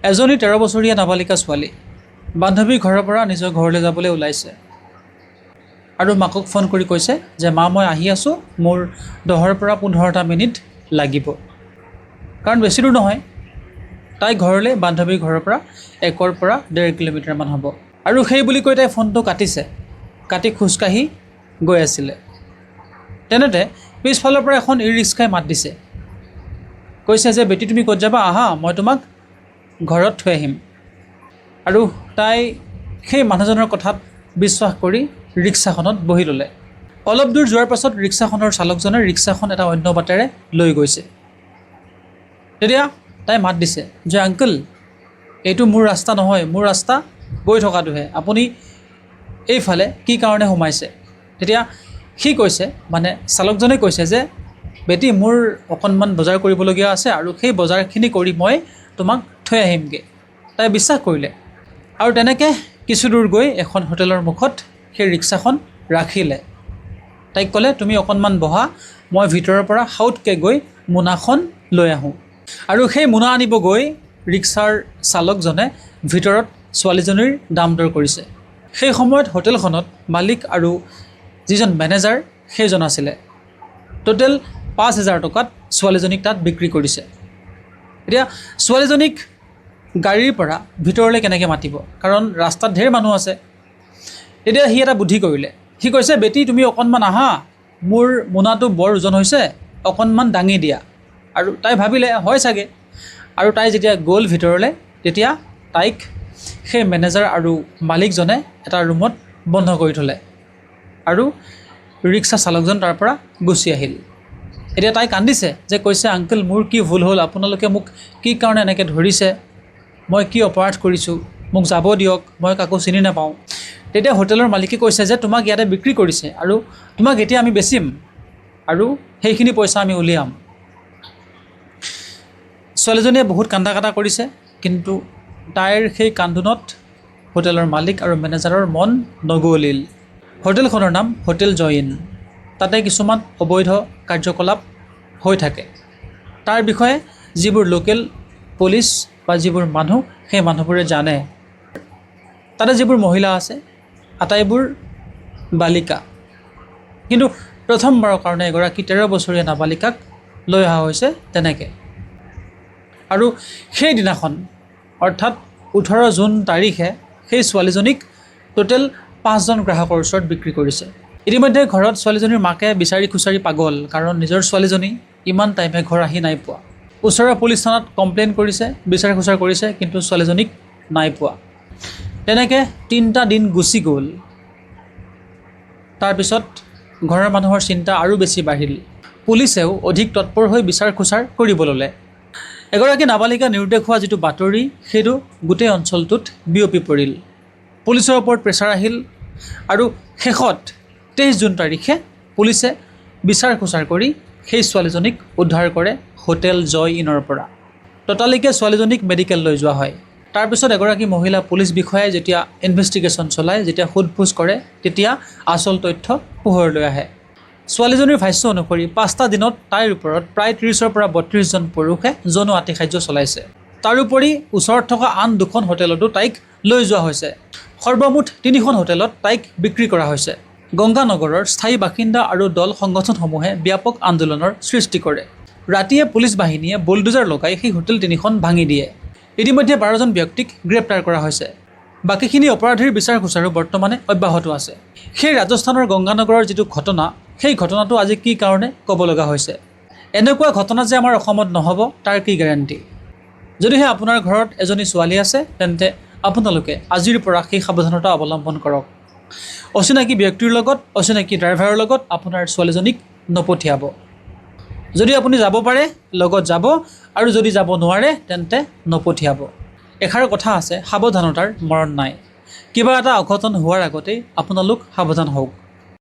এজনী 13 বছৰীয়া নাবালিকা ছোৱালী বান্ধৱীৰ ঘৰৰ পৰা নিজৰ ঘৰলৈ যাবলৈ ওলাইছে আৰু মাকক ফোন কৰি কৈছে যে মা মই আহি আছোঁ, মোৰ 10 পৰা 15টা মিনিট লাগিব। কাৰণ বেছি দূৰ নহয়, তাই ঘৰলৈ বান্ধৱীৰ ঘৰৰ পৰা 1 পৰা 1.5 কিলোমিটাৰমান হ'ব। আৰু সেই বুলি কৈ তাই ফোনটো কাটিছে, কাটি খোজকাঢ়ি গৈ আছিলে। তেনেতে পিছফালৰ পৰা এখন ই ৰিক্সাই মাত দিছে, কৈছে যে বেটি তুমি ক'ত যাবা, আহা মই তোমাক ঘৰত থৈ আহিম। আৰু তাই সেই মানুহজনৰ কথাত বিশ্বাস কৰি ৰিক্সাখনত বহি ল'লে। অলপ দূৰ যোৱাৰ পাছত ৰিক্সাখনৰ চালকজনে ৰিক্সাখন এটা অন্য বাটেৰে লৈ গৈছে। তেতিয়া তাই মাত দিছে যে আংকল, এইটো মোৰ ৰাস্তা নহয়, মোৰ ৰাস্তা গৈ থকাটোহে, আপুনি এইফালে কি কাৰণে সোমাইছে? তেতিয়া সি কৈছে, মানে চালকজনে কৈছে যে বেটি মোৰ অকণমান বজাৰ কৰিবলগীয়া আছে আৰু সেই বজাৰখিনি কৰি মই তোমাক থৈ আহিমগৈ। তাই বিশ্বাস কৰিলে আৰু তেনেকৈ কিছু দূৰ গৈ এখন হোটেলৰ মুখত সেই ৰিক্সাখন ৰাখিলে। তাইক ক'লে তুমি অকণমান বহা, মই ভিতৰৰ পৰা সাউতকৈ গৈ মোনাখন লৈ আহোঁ। আৰু সেই মোনা আনিব গৈ ৰিক্সাৰ চালকজনে ভিতৰত ছোৱালীজনীৰ দাম দৰ কৰিছে। সেই সময়ত হোটেলখনত মালিক আৰু যিজন মেনেজাৰ সেইজন আছিলে। টোটেল 5,000 টকাত ছোৱালীজনীক তাত বিক্ৰী কৰিছে। এতিয়া ছোৱালীজনীক গাড়ীৰ পৰা ভিতৰলৈ কেনেকৈ মাতিব, কাৰণ ৰাস্তাত ঢেৰ মানুহ আছে। তেতিয়া সি এটা বুদ্ধি কৰিলে, সি কৈছে বেটি তুমি অকণমান আহা, মোৰ মোনাটো বৰ ওজন হৈছে, অকণমান দাঙি দিয়া। আৰু তাই ভাবিলে হয় চাগে। আৰু তাই যেতিয়া গ'ল ভিতৰলৈ, তেতিয়া তাইক সেই মেনেজাৰ আৰু মালিকজনে এটা ৰুমত বন্ধ কৰি থ'লে আৰু ৰিক্সা চালকজন তাৰ পৰা গুচি আহিল। এতিয়া তাই কান্দিছে যে কৈছে আংকল মোৰ কি ভুল হ'ল, আপোনালোকে মোক কি কাৰণে এনেকৈ ধৰিছে, মই কি অপৰাধ কৰিছোঁ, মোক যাব দিয়ক, মই কাকো চিনি নাপাওঁ। তেতিয়া হোটেলৰ মালিকে কৈছে যে তোমাক ইয়াতে বিক্ৰী কৰিছে আৰু তোমাক এতিয়া আমি বেচিম আৰু সেইখিনি পইচা আমি উলিয়াম। ছোৱালীজনীয়ে বহুত কান্দা কাটা কৰিছে, কিন্তু তাইৰ সেই কান্দোনত হোটেলৰ মালিক আৰু মেনেজাৰৰ মন নগলিল। হোটেলখনৰ নাম হোটেল জয়-ইন। তাতে কিছুমান অবৈধ কাৰ্যকলাপ হৈ থাকে। তাৰ বিষয়ে যিবোৰ লোকেল পুলিচ বা যিবোৰ মানুহ, সেই মানুহবোৰে জানে। তাতে যিবোৰ মহিলা আছে আটাইবোৰ বালিকা, কিন্তু প্ৰথমবাৰৰ কাৰণে এগৰাকী 13 বছৰীয়া নাবালিকাক লৈ অহা হৈছে তেনেকৈ। আৰু সেইদিনাখন অৰ্থাৎ 18 জুন তাৰিখে সেই ছোৱালীজনীক টোটেল 5জন গ্ৰাহকৰ ওচৰত বিক্ৰী কৰিছে। ইতিমধ্যে ঘৰত ছোৱালীজনীৰ মাকে বিচাৰি খুচাৰি পাগল, কাৰণ নিজৰ ছোৱালীজনী ইমান টাইমে ঘৰ আহি নাই পোৱা। ওচৰৰ পুলিচ থানাত কমপ্লেইন কৰিছে, বিচাৰ খোচাৰ কৰিছে, কিন্তু ছোৱালীজনীক নাই পোৱা। তেনেকৈ 3টা দিন গুচি গ'ল। তাৰপিছত ঘৰৰ মানুহৰ চিন্তা আৰু বেছি বাঢ়িল। পুলিচেও অধিক তৎপৰ হৈ বিচাৰ খোচাৰ কৰিব ল'লে। এগৰাকী নাবালিকা নিৰুদ্দেশ হোৱা যিটো বাতৰি, সেইটো গোটেই অঞ্চলটোত বিয়পি পৰিল। পুলিচৰ ওপৰত প্ৰেছাৰ আহিল আৰু শেষত 23 জুন তাৰিখে পুলিচে বিচাৰ খোচাৰ কৰি সেই ছোৱালীজনীক উদ্ধাৰ কৰে হোটেল জয়-ইনৰ পৰা। ততালিকে ছোৱালীজনীক মেডিকেল লৈ যোৱা হয়। তাৰপিছত এগৰাকী মহিলা পুলিচ বিষয়াই যেতিয়া ইনভেষ্টিগেশ্যন চলায়, যেতিয়া সোধ-পোছ কৰে, তেতিয়া আচল তথ্য পোহৰলৈ আহে। ছোৱালীজনীৰ ভাষ্য অনুসৰি 5টা দিনত তাইৰ ওপৰত প্ৰায় 30ৰ পৰা 32জন পুৰুষে যৌন আতিশায্য চলাইছে। তাৰোপৰি ওচৰত থকা আন 2খন হোটেলতো তাইক লৈ যোৱা হৈছে। সৰ্বমুঠ 3খন হোটেলত তাইক বিক্ৰী কৰা হৈছে। গংগানগৰৰ স্থায়ী বাসিন্দা আৰু দল সংগঠনসমূহে ব্যাপক আন্দোলনৰ সৃষ্টি কৰে। ৰাতিয়ে পুলিচ বাহিনীয়ে বুলডোজাৰ লগাই সেই হোটেল 3খন ভাঙি দিয়ে। ইতিমধ্যে 12জন ব্যক্তিক গ্ৰেপ্তাৰ কৰা হৈছে। বাকীখিনি অপৰাধীৰ বিচাৰ খোচাৰো বৰ্তমানে অব্যাহত আছে। সেই ৰাজস্থানৰ গংগানগৰৰ যিটো ঘটনা, সেই ঘটনাটো আজি কি কাৰণে ক'ব লগা হৈছে? এনেকুৱা ঘটনা যে আমাৰ অসমত নহ'ব তাৰ কি গেৰাণ্টি? যদিহে আপোনাৰ ঘৰত এজনী ছোৱালী আছে, তেন্তে আপোনালোকে আজিৰ পৰা সেই সাৱধানতা অৱলম্বন কৰক। অচিনাকি ব্যক্তিৰ লগত, অচিনাকি ড্ৰাইভাৰৰ লগত আপোনাৰ ছোৱালীজনীক নপঠিয়াব। যদি আপুনি যাব পাৰে লগত যাব, আৰু যদি যাব নোৱাৰে তেন্তে নপঠিয়াব। এষাৰ কথা আছে, সাৱধানতাৰ মৰণ নাই। কিবা এটা অঘটন হোৱাৰ আগতেই আপোনালোক সাৱধান হওক।